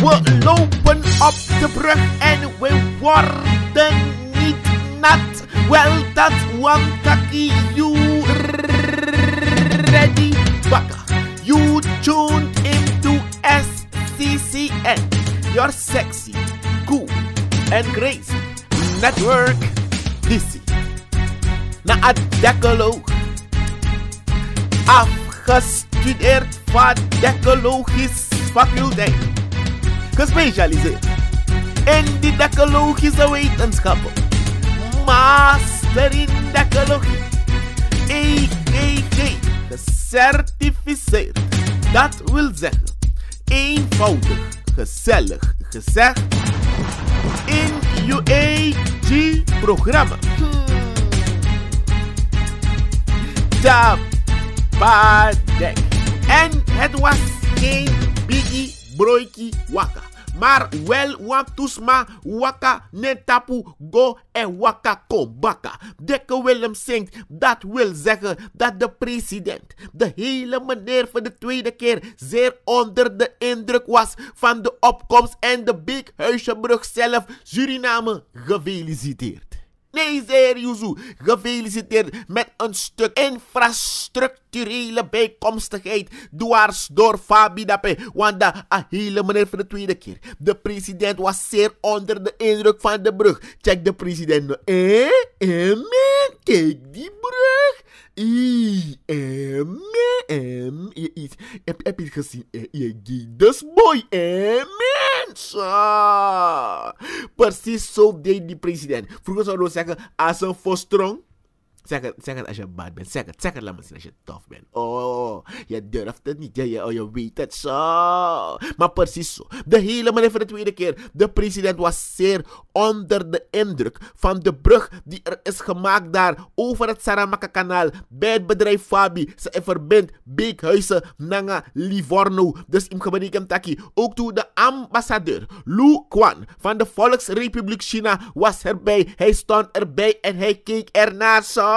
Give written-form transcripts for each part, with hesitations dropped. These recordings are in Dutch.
We lopen op de brug en we worden niet nat. Wel, dat want taki you ready baka. You tuned into SCCN. Your sexy, cool and crazy network. Dissie. Na het decaloog. Afgestudeerd van decalogisch faculteit. Gespecialiseerd in die decalogische wetenschappen. Master in decalogie. EGG. Gecertificeerd. Dat wil zeggen, eenvoudig, gezellig gezegd, in UAG-programma. Tapadek. En het was geen biggie broiki waka. Maar wel wantusma waka netapu go en waka kombaka. Dekke Willem zingt, dat wil zeggen dat de president, de hele meneer voor de tweede keer, zeer onder de indruk was van de opkomst en de Beekhuizenbrug zelf. Suriname, gefeliciteerd. Nee, serieus, gefeliciteerd met een stuk infrastructurele bijkomstigheid dwars door Fabi Dape. Want de hele meneer voor de tweede keer. De president was zeer onder de indruk van de brug. Check de president. Man, kijk die brug. Heb je het gezien? Dus mooi, mensen. Precies zo deed die president. Vroeger zouden we zeggen, als een vostrong. Zeg het als je bad bent. Zeg het, laat me zien als je tof bent. Oh, je durft het niet. Je weet het zo. Maar precies zo. De hele meneer voor de tweede keer. De president was zeer onder de indruk van de brug die er is gemaakt daar over het Saramaka-kanaal bij het bedrijf Fabi. Ze verbindt Beekhuizen, Nanga, Livorno. Dus in Gemeente Taki. Ook toen de ambassadeur Lu Quan van de Volksrepubliek China was erbij. Hij stond erbij en hij keek ernaar zo.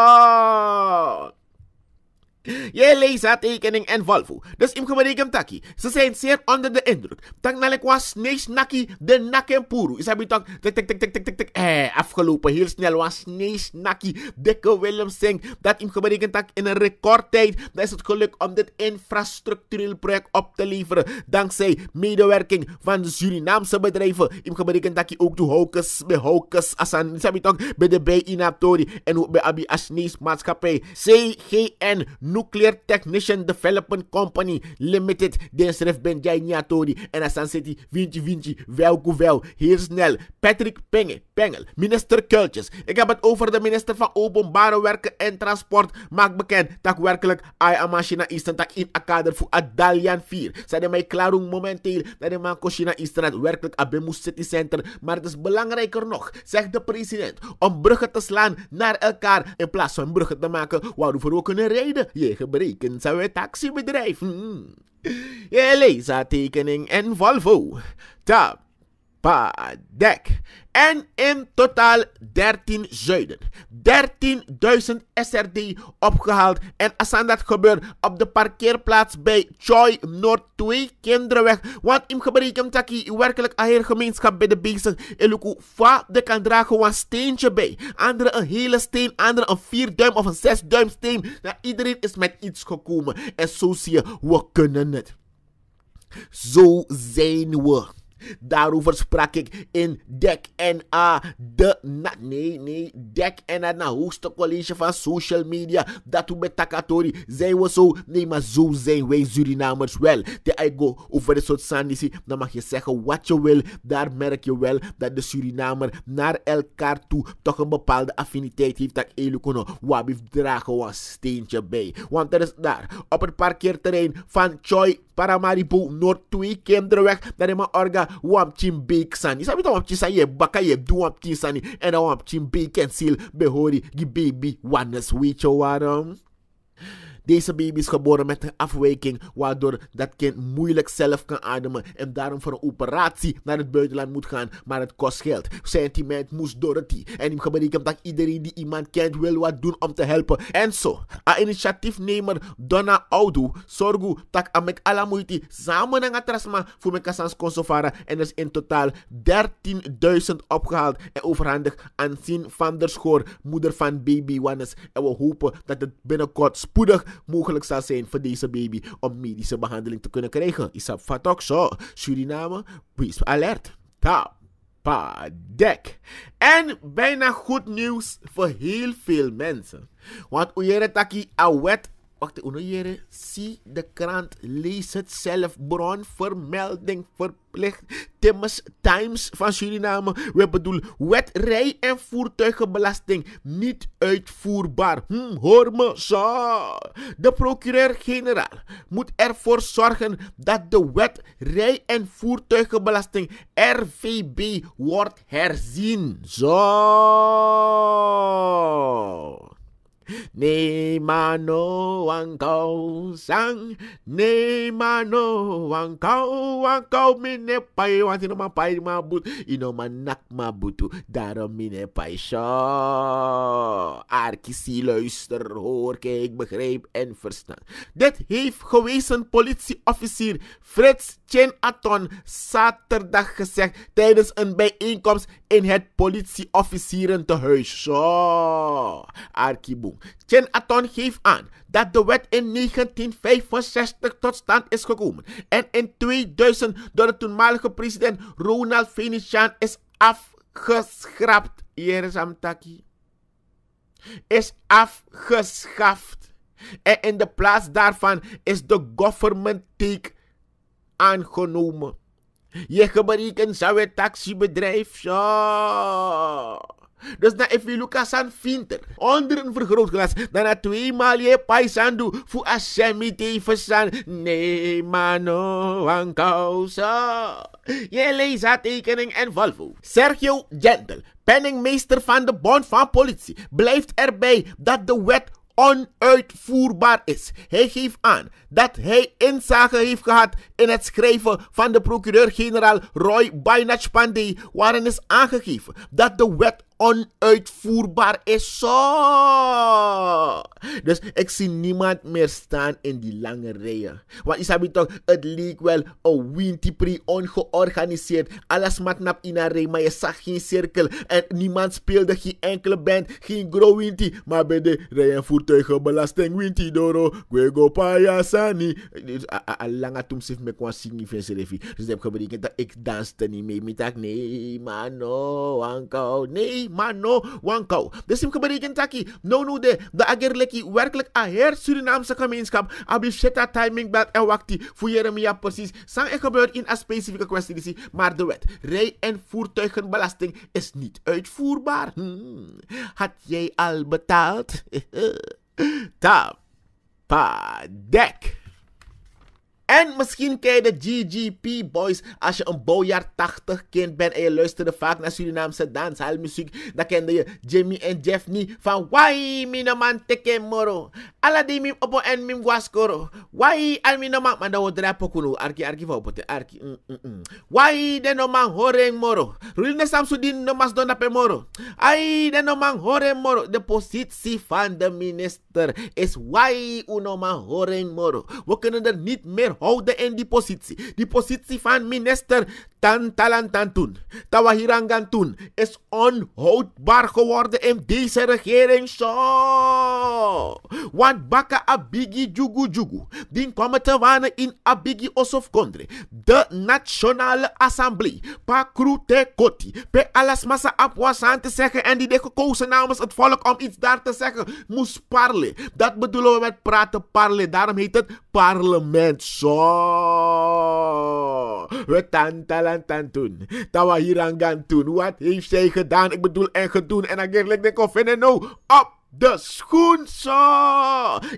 Je leest haar tekening en Volvo. Dus in Gemeente Taki. Ze zijn zeer onder de indruk. Tak nalek was nees naki de nakempuru. Is hij toch tik. Afgelopen heel snel was nees naki. Dekke Willem zingt dat in Gemeente Taki in een recordtijd. Dat is het geluk om dit infrastructureel project op te leveren. Dankzij medewerking van de Surinaamse bedrijven. In Gemeente Taki ook toe Hokes Asan. Is hij toch bij de Inatori en ook bij Abi Asnees maatschappij. CGN Nuclear Technician Development Company Limited. Den schrift ben jij Niatori. En Asan City, Vinci, welkoewel. Heel snel. Patrick Pengel. Minister Kultjes. Ik heb het over de minister van Openbare Werken en Transport. Maak bekend dat werkelijk Ayamashina Eastern tak in akader voor Adalian 4. Zij mij klaar momenteel dat de man Koshina Eastern werkelijk Abemus City Center. Maar het is belangrijker nog, zegt de president, om bruggen te slaan naar elkaar in plaats van bruggen te maken waarover we kunnen rijden. Je gebreken zijn we taxibedrijf. Je leest haar tekening en Volvo. Tapadek. En in totaal 13 zuiden. 13.000 SRD opgehaald. En als dat gebeurt op de parkeerplaats bij Choi Noord 2 Kinderweg. Want in Gebreken Taki werkelijk een hele gemeenschap bij de bezig. En Luku va de kan dragen een steentje bij. Anderen een hele steen, anderen een 4 duim of een 6 duim steen. Nou, iedereen is met iets gekomen. En zo zie je, we kunnen het. Zo zijn we. Daarover sprak ik in DEC NA, DEC NA, het hoogste college van social media. Dat we met Takatori zijn we zo. Nee, maar zo zijn wij Surinamers wel. De I go over de soort sandisi, dan mag je zeggen wat je wil. Daar merk je wel dat de Surinamer naar elkaar toe toch een bepaalde affiniteit heeft. Dat Elukono wabief dragen een steentje bij. Want er is daar op het parkeerterrein van Choi Paramaribo Noord 2 Kinderweg. Dat is mijn orga wam chimbeek sani. Sabi toch wam chisani je baka je doe wam chisani. En dan wam chimbeek en sil behori die baby wannes. Weet je waarom? Deze baby is geboren met een afwijking waardoor dat kind moeilijk zelf kan ademen en daarom voor een operatie naar het buitenland moet gaan, maar het kost geld. Sentiment moest Dorothy. En ik geberik dat iedereen die iemand kent wil wat doen om te helpen. En zo, a initiatiefnemer Donna Audu zorgu tak amek alamuiti samen na trasma voor mijn kasans konsovara en er is in totaal 13.000 opgehaald en overhandigd aan Sien van der Schoor, moeder van baby Wannes. En we hopen dat het binnenkort spoedig mogelijk zal zijn voor deze baby om medische behandeling te kunnen krijgen. Isap Fatok zo, Suriname, wees alert. Pa, dek. En bijna goed nieuws voor heel veel mensen. Want Uyere Taki a wet. Wacht, Uyere, zie de krant, lees het zelf. Bron, vermelding, verplicht. Times van Suriname. We bedoelen wet rij- en voertuigenbelasting niet uitvoerbaar. Hoor me zo. De procureur-generaal moet ervoor zorgen dat de wet rij- en voertuigenbelasting RVB wordt herzien. Zo. Nee mano wankau sang, nee mano wankau mine pai want ino man pai ma but, ino man nak ma butu, daarom mine pai sho. Arkisie luister, hoor, kijk, begrijp en verstaan. Dit heeft gewezen politieofficier Frits Chen Aton zaterdag gezegd tijdens een bijeenkomst in het politieofficierentehuis. Zo, Arkiboom. Chen Aton geeft aan dat de wet in 1965 tot stand is gekomen en in 2000 door de toenmalige president Ronald Venetiaan is afgeschrapt. Hier is Amtaki. Is afgeschaft. En in de plaats daarvan is de government take aangenomen. Je gebruikt een sawe taxibedrijf. Zo. Dus dan if je Lucas aan vinter onder een vergrootglas, dan na 2 maal je paisandu voor asemite versan. Nee mano aan causa. Je leest haar tekening en Volvo. Sergio Gentel, penningmeester van de Bond van Politie, blijft erbij dat de wet onuitvoerbaar is. Hij geeft aan dat hij inzage heeft gehad in het schrijven van de procureur-generaal Roy Bainach Pandey, waarin is aangegeven dat de wet onuitvoerbaar is. Zo. Dus ik zie niemand meer staan in die lange rijen. Want isabi toch, het leek wel een wintipri ongeorganiseerd. Alles matnap in een rij, maar je zag geen cirkel. En niemand speelde geen enkele band, geen grow winti. Maar bij de rij- en voertuigenbelasting winti doro. Gwego payasani. Alanga toen zich me kwam zingen van Serefi. Dus ik heb gebeurd dat ik danste niet mee. Ik dacht, nee, mano, wankou. Nee, mano, wankou. Dus ik heb gebeurd dat no de agerleki werkelijk a her Surinaamse gemeenschap. Abif zeta timing belt en wakti. Voor Jeremia precies. Sang er gebeurt in een specifieke kwestie. Maar de wet rij- en voertuigenbelasting is niet uitvoerbaar. Had jij al betaald? Dek. En misschien ken je de GGP Boys als je een bouwjaar 80 kind bent en je luisterde vaak naar Surinaamse danshaalmuziek. Dan kende je Jimmy en Jeff niet van wai minaman teke moro. Alla di mim opo en mim guascoro. Wai al minaman maar dan wordt pokunu arki vapote arki. Wai de no man horeng moro. Rulne Samsudin no mas dona pe moro. Ai de no man horeng moro. De positie van de minister is wai uno man horeng moro. We kunnen er niet meer houden in die positie. Die positie van minister Tantalantantun, Tawahirangantun is onhoudbaar geworden in deze regering. Zo. Want baka abigi jugu jugu. Die komen te wanen in abigi osof kondre. De Nationale Assemblée. Pa krute koti. Pe alles massa apwasan te zeggen. En die de gekozen namens het volk om iets daar te zeggen. Moest parlen. Dat bedoelen we met praten parlen. Daarom heet het parlement. Zo. We tantalantantun. Tawahirangantun. Wat heeft zij gedaan? Ik bedoel en gedoen. En dan denk ik of no. Op de schoen zo.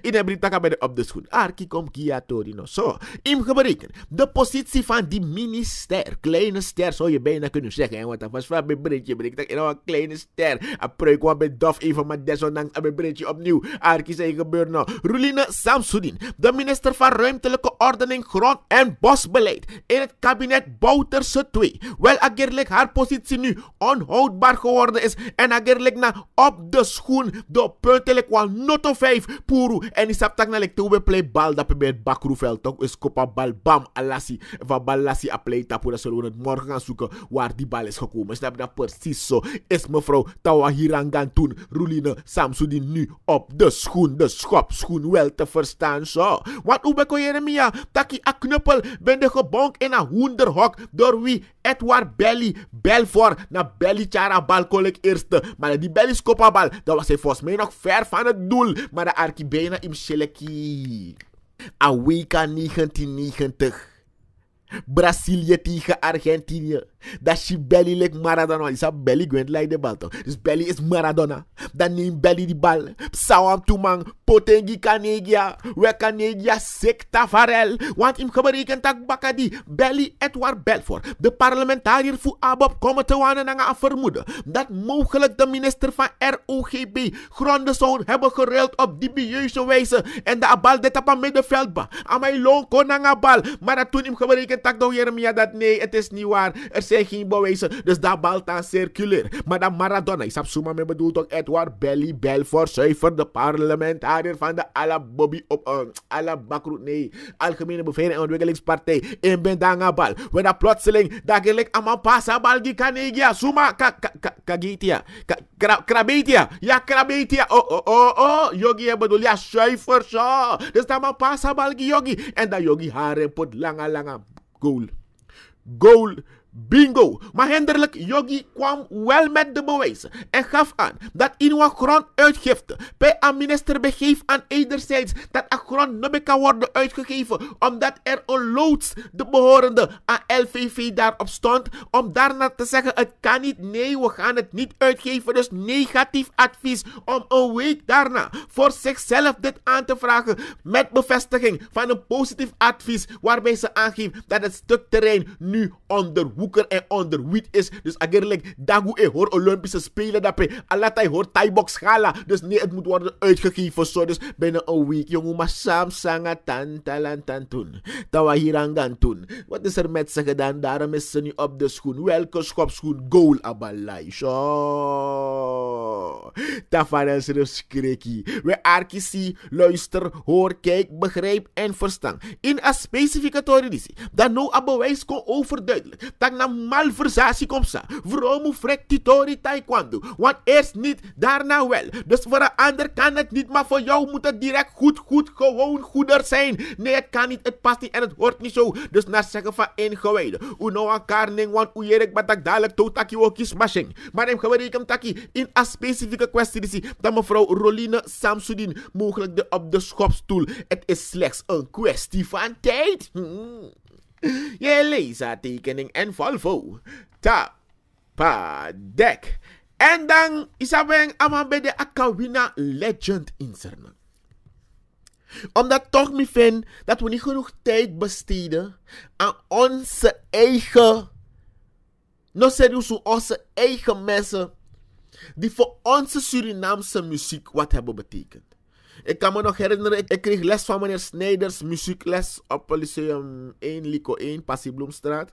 In de Brita bij de op de schoen. Arki kom kia torino zo. Im gebreken. De positie van die minister. Kleine ster zou je bijna kunnen zeggen. Hè? Want dat was van mijn brintje. Ik dacht, een kleine ster. Een preuk wat bij dof even maar desondanks aan mijn brintje opnieuw. Arki zijn gebeurd nou. Ruline Samsudin. De minister van Ruimtelijke Ordening, Grond en Bosbeleid. In het kabinet Bouterse 2. Wel agerlijk haar positie nu onhoudbaar geworden is. En agerlijk na op de schoen. De puntelijk wa noto 5 puru. En die saptak na lek toe play bal dat bij het bakroeveld toch is kopa bal bam alassi. Van balassi a play tapu. Dat zullen we het morgen gaan zoeken waar die bal is gekomen. Snap je dat precies zo? Is mevrouw Tawa Hirangan toen Ruline Samsudin nu op de schoen. De schopschoen wel te verstaan zo. Want hoe beko Jeremia? Taki a knuppel ben de gebonk in een hoenderhok. Door wie? Edward Belly Belfort na Belly Chara bal kolek eerste. Maar die Belly skopa bal. Dat was hij volgens mij nog ver van het doel. Maar de Arki bijna im Sheleki. Aweka 1990. Brazilië tegen Argentinië. Dat is Belly like Maradona. Is dat Belly gwent like de bal toch? Dus Belly is Maradona. Dan neemt Belly die bal. Sawam Tumang. Potengi Kanegia. We Kanegia sek Tafarel. Want im geberekend tak bakadi. Belly Edward Belfort. De parlementariër voor Abob komen te wanen naar een vermoeden. Dat mogelijk de minister van ROGB gronden zou hebben geruild op dubieuze wijze. En de bal dit op een middenveld ba. Amai long kon naar bal. Maar dat toen im geberekend tak door Jeremia dat nee, het is niet waar. Er zijn geen bewijzen. Dus dat bal dan circulair. Maar dat Maradona, ik heb zomaar mee bedoeld ook Edward Belly Belfort, zuiver de parlementariër van de Algemene Beveiliging en Ontwikkelingspartij in Bendangabal. We dat plotseling, dat gelijk aan passa bal die Kanegia, Suma, Kagitia, Krabetia, ja Krabetia, Yogi bedoel, ja zuiver zo. Dus dat passa bal die Yogi. En dat Yogi haren pot lange goal. Bingo! Maar hinderlijk Yogi kwam wel met de bewijzen en gaf aan dat in een gronduitgifte bij een minister begeeft aan enerzijds dat een grond niet kan worden uitgegeven omdat er een loods de behorende aan LVV daarop stond om daarna te zeggen het kan niet, nee we gaan het niet uitgeven, dus negatief advies om een week daarna voor zichzelf dit aan te vragen met bevestiging van een positief advies waarbij ze aangeeft dat het stuk terrein nu onder en onderwiet is. Dus agerlijk dagu hoor Olympische Spelen dat alatai hoor Thai-box gala. Dus nee, het moet worden uitgegeven zo. Dus binnen een week, jongen, maar Sam sanga tantalantantun. Tawa hirangan toen. Wat is er met ze gedaan? Daarom is ze nu op de schoen. Welke schopschoen? Goal abalai. Zo. Tafarel serieus kreki. We arkisi, luister, hoor, kijk, begrijp en verstaan. In een specifieke traditie. Dat nou een bewijs kon overduidelijk. Dat na malversatie komt sa. Vrouw moet frek titori taekwondo. Want eerst niet, daarna wel. Dus voor een ander kan het niet, maar voor jou moet het direct gewoon goeder zijn. Nee, het kan niet, het past niet en het hoort niet zo. Dus naar zeggen van ingewijden. U nou aan karning, want u jerek batak dadelijk totaki woki smashing. Maar hem gewerkt taki in een specifieke kwestie dat mevrouw Ruline Samsudin mogelijk op de schopstoel. Het is slechts een kwestie van tijd. Je lasertekening en Volvo. Dek. En dan is er allemaal bij de Akawina Legend insermen. Omdat toch me vind dat we niet genoeg tijd besteden aan onze eigen, onze eigen mensen die voor onze Surinaamse muziek wat hebben betekend. Ik kan me nog herinneren, ik kreeg les van meneer Snijders, muziekles op Lyceum 1, Lico 1, Passie Bloemstraat.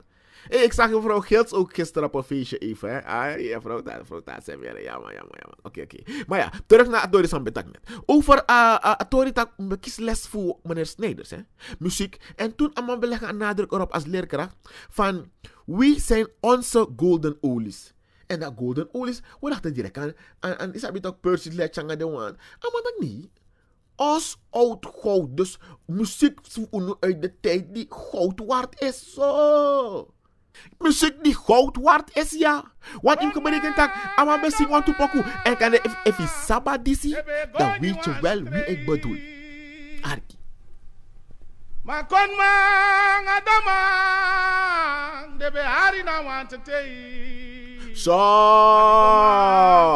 Ik zag mevrouw Gils ook gisteren op een feestje even, hè. Ja, mevrouw Taat, zijn weer, jammer. Oké. Maar ja, terug naar Atori Sambetak net. Over Atori Tak, kies les voor meneer Snijders, hè. Muziek. En toen allemaal beleggen een nadruk erop als leerkracht van, wie zijn onze golden olies? En dat golden olies, we dachten direct aan is dat ook Percy Letchanga de Waan. Maar dat niet. Ons oud goud, dus muziek uit de tijd die goud waard is, zo. Muziek die goud waard is, ja. Want in geberekend tak, ama besing want to poku. En kan if je sabadisi, dan weet je wel wie ik bedoel. Arki. Maar kon man, adamang, de behari na want te Zo,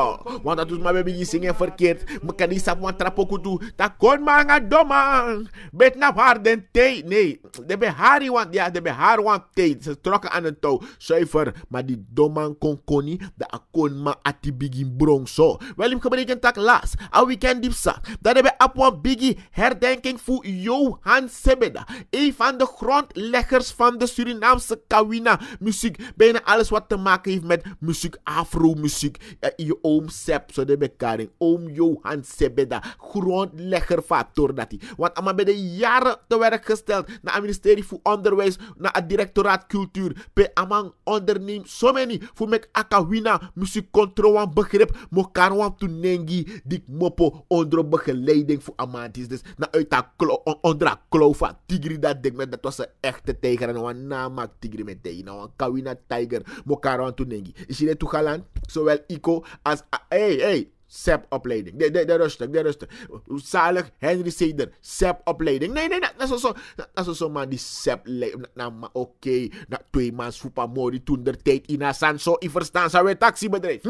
zo. Want dat doet maar baby zingen verkeerd. Me kan die sap want trapoku toe. Dat kon maar nga doman. Bet na haar den thee. Nee, de be hari want ja, de be haar want thee. Ze trokken aan een touw. Zuiver. Maar die doman kon koni. De akon ma ati bigin brong zo. Wel hem gebreken tak laas. A weekend diep zat. Dat de be op een biggie herdenking voor Johan Sebeda. Een van de grondleggers van de Surinaamse Kawina muziek. Bijna alles wat te maken heeft met muziek, afro-muziek. Je oom Seb, zo de bekaring. Oom Johan Sebeda, grondlegger van Tordati. Want allemaal bij de jaren te werk gesteld naar het ministerie voor onderwijs, naar het directoraat cultuur. Bij amang onderneem zo many voor mek akawina muziek controle begrip. Mokarwam tunengi dik mopo onder begeleiding voor amantis. Dus na uit onder a kloof van Tigri dat ding met dat was een echte tijger en een naam Tigri met die. Nou een kawina tiger mokarwam tunengi. Is je net toegaland? Zowel Ico als hey. SEP-opleiding. De rustig. Zalig Henry Seder, SEP-opleiding. Nee, dat is zo man die SEP. Maar oké, na 2 maanden voetbalmori toen der tijd in Asan zo in verstaan zou het taxibedrijf.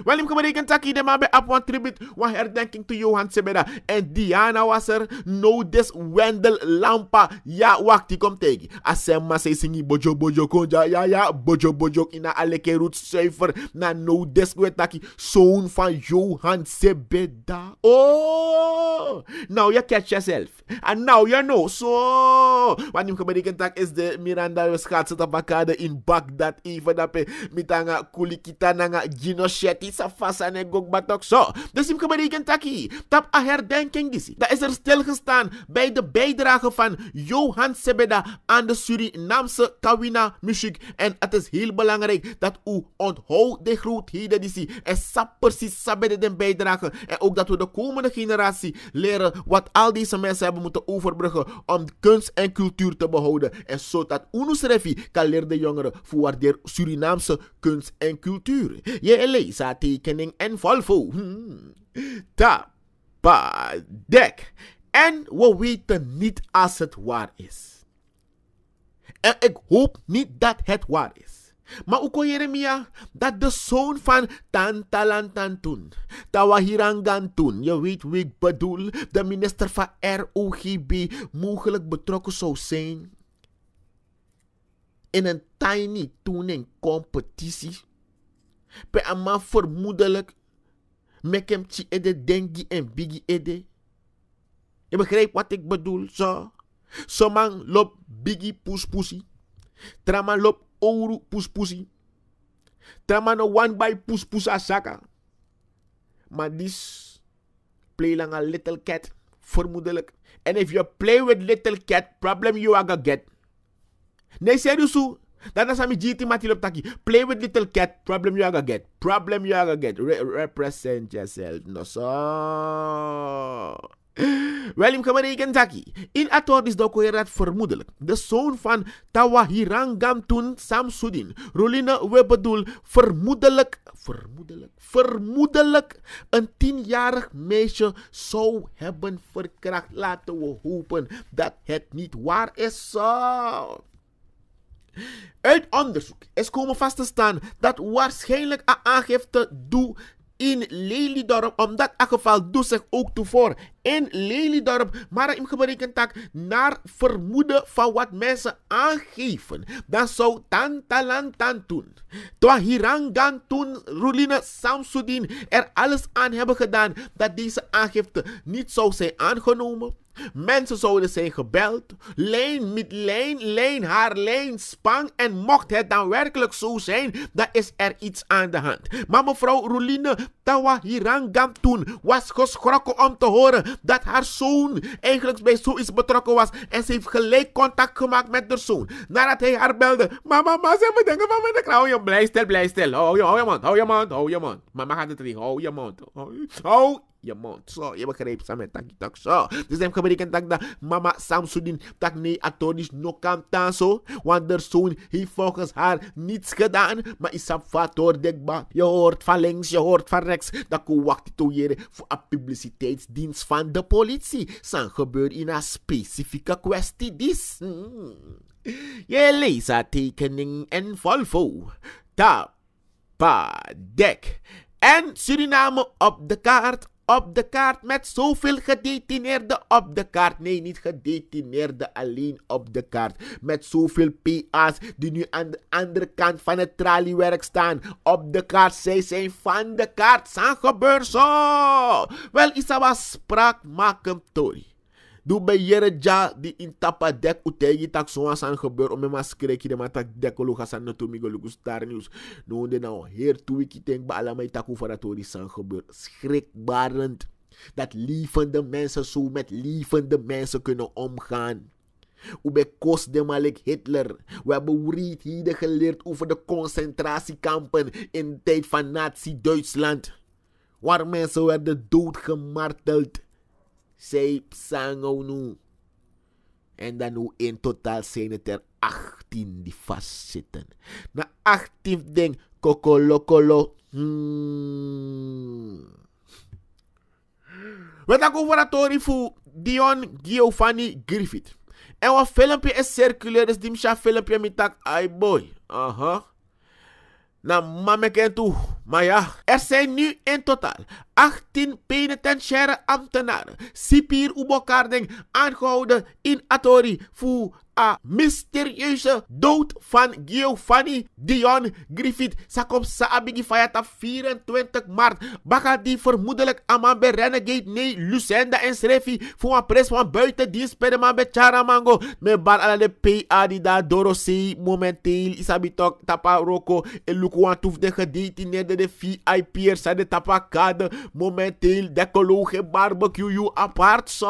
Wel, hem geberekend takkie de man bij Apwan Tribute, wat herdenking to Johan Sebeda. En Diana was er, no des Wendel Lampa. Ja, wacht, die komt tegen. Asem maar zei singi bojo konja, ja, bojo in a aleke roet zuiver. Na no des takkie, zoon van Johan Sebeda. Oh, now you catch yourself. And now you know. So, wanneer je berekent dat is de Miranda schaatsen tabakade in Baghdad. Even dat je mitanga kulikita nanga Ginochet sa fasa ne gok batok. So, dus je berekent dat hier. Tap a herdenking disi. Dat is er stilgestaan bij de bijdrage van Johan Sebeda aan de Surinaamse Kawina muziek. En het is heel belangrijk dat u onthoudt de grootheden disi. En sap precies sabede den bijdragen. En ook dat we de komende generatie leren wat al deze mensen hebben moeten overbruggen om kunst en cultuur te behouden. En zodat Unus Refi kan leren de jongeren voor de Surinaamse kunst en cultuur. Je leest tekening en Volvo. Tapa dek. En we weten niet als het waar is. En ik hoop niet dat het waar is. Maar uko Jeremia, dat de zoon van Tantalantantun, Tawahirangantun, je weet wie ik bedoel, de minister van ROGB, mogelijk betrokken zou zijn in een tiny tuning competitie. Per ama vermoedelijk, met hem tje ede dengi en bigi ede. Je begrijpt wat ik bedoel, zo? Zo man loopt bigi puspusi, traman loopt ouro puspusi. Traman one by puspusa saka. Maar dis play lang a little cat, vermoedelijk. And if you play with little cat, problem you are gonna get. Nee, serieus zo. Dat is aan mijn GT Matilop Taki. Play with little cat, problem you are gonna get. Problem you are gonna get. Represent yourself. No so. Wel, hem gemereken taki. In Ator is de koerat vermoedelijk de zoon van Tawahirangamtun Samsudin. Roline, we bedoel vermoedelijk een 10-jarig meisje zou hebben verkracht. Laten we hopen dat het niet waar is. Zo. Uit onderzoek is komen vast te staan dat waarschijnlijk een aangifte doet in Lelydorp, omdat het geval doet zich ook toevoor in Lelydorp, maar in geberekend tak naar vermoeden van wat mensen aangeven. Dan zou Tantalantantun, Twahirangantun, Ruline Samsudin er alles aan hebben gedaan dat deze aangifte niet zou zijn aangenomen. Mensen zouden zijn gebeld, lijn met lijn, haar lijn spang. En mocht het dan werkelijk zo zijn, dan is er iets aan de hand. Maar mevrouw Ruline Tawahirangamtun was geschrokken om te horen dat haar zoon eigenlijk bij zoiets betrokken was. En ze heeft gelijk contact gemaakt met haar zoon. Nadat hij haar belde. Mama, ze hebben dingen van me. Hou je blij stil. Hou je mond. Mama gaat het regelen. Hou je mond. Hou je mond. Zo, je begrijpt samen tak zo. Dus hem geberekend dat mama Samsudin tak nee atodis no kan zo. Want de zoon heeft volgens haar niets gedaan. Maar is op factor dekba. Je hoort van links, je hoort van rechts. Dat kon wachten toejeren voor een publiciteitsdienst van de politie. San gebeurt in een specifieke kwestie dis. Je leest tekening en Volvo. Tapa dek. En Suriname op de kaart. Op de kaart met zoveel gedetineerden op de kaart. Nee, niet gedetineerden, alleen op de kaart. Met zoveel PA's die nu aan de andere kant van het traliewerk staan. Op de kaart, zij zijn van de kaart. San gebeur zo. Wel, Isawa spraak maken tori. Doe bij Jereja die in tapa dek utegi tak zo'n san gebeur om me maar skreki de maar tak dekolo gasan no tomigo lugu star news. No de nou heer toe ik denk ba alamai taku varatori san gebeur. Schrikbarend dat lievende mensen zo met lievende mensen kunnen omgaan. Ube kost de malik Hitler. We hebben hier geleerd over de concentratiekampen in de tijd van Nazi-Duitsland. Waar mensen werden doodgemarteld. Zij sango nu. En dan nu in totaal zijn het er 18 die vastzitten. Na 18 ding kokolokolo. We gaan over het story voor Dion Giovanni Griffith. En wat filmpje is circulair, dus die mcha filmpje met tak ay boy. Aha. Nou, mameken toe. Maar ja, er zijn nu in totaal 18 penitentiaire ambtenaren, cipier Ubokarding, aangehouden in Atori voor een mysterieuze dood van Giovanni Dion Griffith. Sakom Saabigi Fayata 24 maart. Baka die vermoedelijk aan bij Renegade nee Lucenda en Srefi voor een pres van buitendienst bij de man bij Charamango. Met bar ala de PA die daar Dorosei momenteel isabitok tapa roko en lukuan toef de gedetineerde de VIP'ers aan de tapa kade. Momenteel decologe barbecue you apart zo.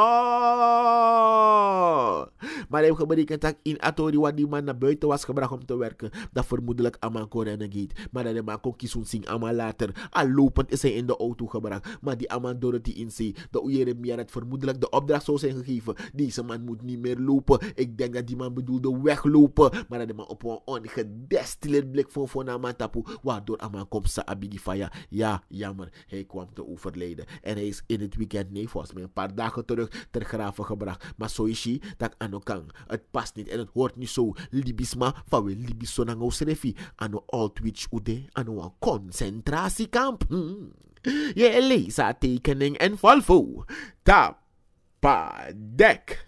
Maar hij gebeurt dat in Atori waar die man naar buiten was gebracht om te werken. Dat vermoedelijk Amanko Renegade. Maar dat de man kon kiezen zien Aman later. Al lopend is hij in de auto gebracht. Maar die Aman Dorothy in zee. De Ojeremia had vermoedelijk de opdracht zou zijn gegeven. Deze man moet niet meer lopen. Ik denk dat die man bedoelde weglopen. Maar dat de man op een ongedestilleerd blik van Aman tapu. Waardoor Aman komt sa abigi faya. Ja, jammer. Hij kwam te overlijden. En hij is in het weekend, nee, volgens mij een paar dagen terug ter graven gebracht. Maar zo is hij dat Anokang. Het past niet en het hoort niet zo. Libisma van we Libiso nango srefi. Ano Altwich ude. Ano een concentratiekamp. Je leest haar tekening en Volvo. Tapa dek.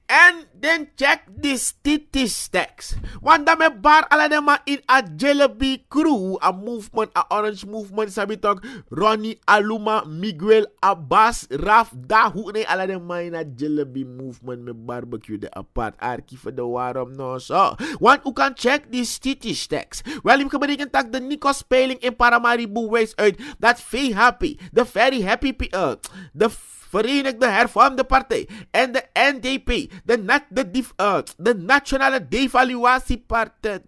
En dan check die statistics. Want dan met bar aladema in a Jelebi crew. A movement, a orange movement. Sabi toch Ronnie Aluma, Miguel Abbas, Raf Dahu. Nee, aladema in a Jelebi movement met barbecue de apart. Arkie voor de waarom no zo. Want u kan check die statistics. Wel, ik berekent dat de Nikos speling in Paramaribo wijst uit dat VHP, de Very Happy de Verenigde Hervormde Partij en de NDP, de Nationale Devaluatiepartij,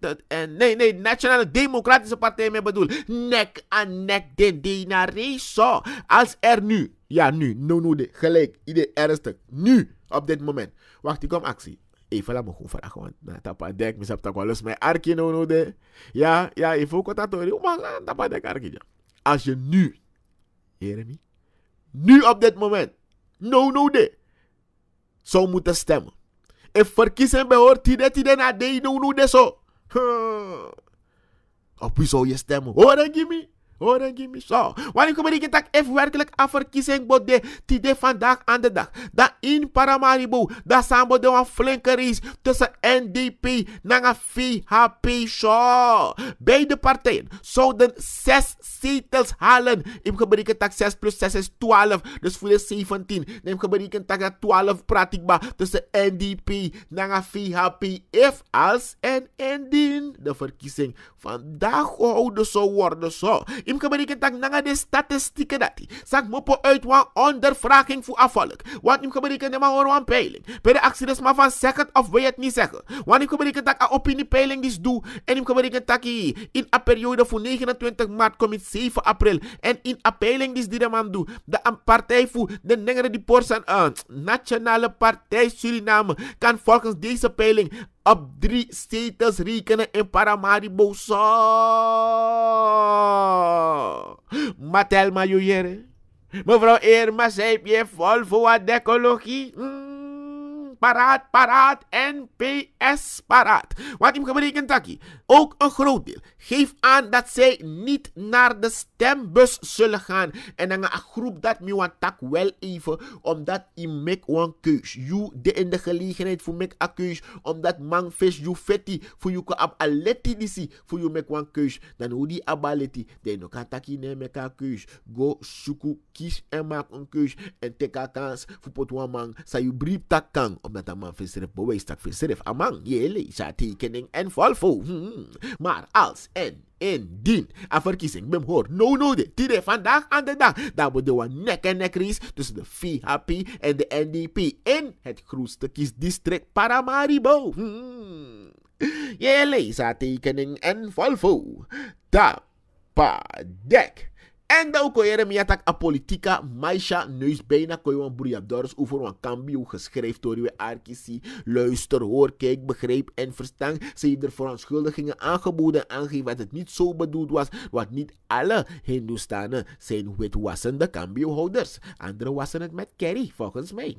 nee, Nationale Democratische Partij, me bedoel, nek aan nek de denare zo. Als er nu, ja nu, no, gelijk, idee ernstig, nu, op dit moment. Wacht, ik kom actie. Even laat me gewoon vragen, want na tapa dek, mis heb tak wel los mijn arkie no de. Ja, even ook wat dat hoor, maar tapa dek arkie. Als je nu, Jeremy, nu op dit moment, no de, zou moeten stemmen. En verkiezen behoort tide na de no de zo. Op wie zou je stemmen? Hoor dan give me zo. Wanneer kom ik dat even werkelijk aan verkiezing bode tide vandaag aan de dag. Dat in Paramaribo, dat samen de een flinke race tussen NDP en VHP zo. Beide partijen zouden 6 zetels halen. Ik gebruik dat 6 plus 6 is 12. Dus voor de 17. Dan gebruik ik dat 12 pratikbaar tussen NDP en VHP. If als en indien de verkiezing vandaag gehouden zou worden zo. Ik gebruik dat nanga de statistieken dat die. Zeg mopo uit een ondervraging voor afvallig. Want ik gebruik dat maar hoor een peiling. Bij de actie is maar van zeggen of wil je het niet zeggen. Want ik gebruik dat een opiniepeiling die doe. En ik gebruik dat in een periode van 29 maart komt het 7 april. En in een peiling die de man doe. De een partij voor de nengere die porsen Nationale Partij Suriname kan volgens deze peiling op 3 zetels rekenen in Paramaribo zo. Matel Majoyere. Mevrouw Irma, zei je vol voor de ecologie? Paraat, NPS paraat. Wat ik berekend takkie. Ook een groot deel geeft aan dat zij niet naar de stembus zullen gaan. En dan een groep dat me want tak wel even, omdat je make one keus. You de in de gelegenheid voor make a keus, omdat man vis you fetti voor you ko ab aleti disi voor you make one keus. Dan hoe die abaleti, de no kan taki ne make a keus. Go suku kies en maak een keus en take a kans voor pot one man. Sa you brief tak kan, omdat een man vis ref bewijs tak vis ref amang. Jele, sa tekening en volvo. Maar als en indien een verkiezing bem hoor, no de tire vandaag aan de dag, dan wordt er een nek en nek race tussen de VHP en de NDP in het grootste kiesdistrict Paramaribo. Je leest haar tekening en volvo. Tapadek. En dan kon je me attack a politica maisha neus bijna kon je een broeiabdors over een cambio geschreven door je arkisi. Luister, hoor, kijk, begrijp en verstand. Ze er verontschuldigingen aangeboden en aangegeven dat het niet zo bedoeld was. Want niet alle Hindoestanen zijn witwassende cambiohouders. Anderen wassen het met curry, volgens mij.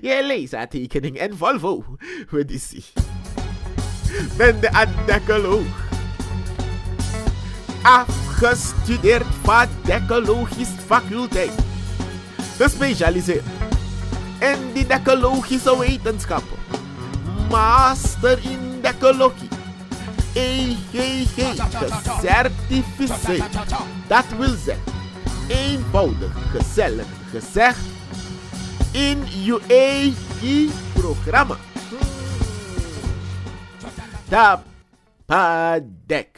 Je leest haar tekening en Volvo. Wat is die? Ben de adekoloog. Afgestudeerd van decologische faculteit. Gespecialiseerd in die decologische wetenschappen. Master in decologie. EGG gecertificeerd. Dat wil zeggen, eenvoudig, gezellig gezegd, in je eigen programma. Tapadek.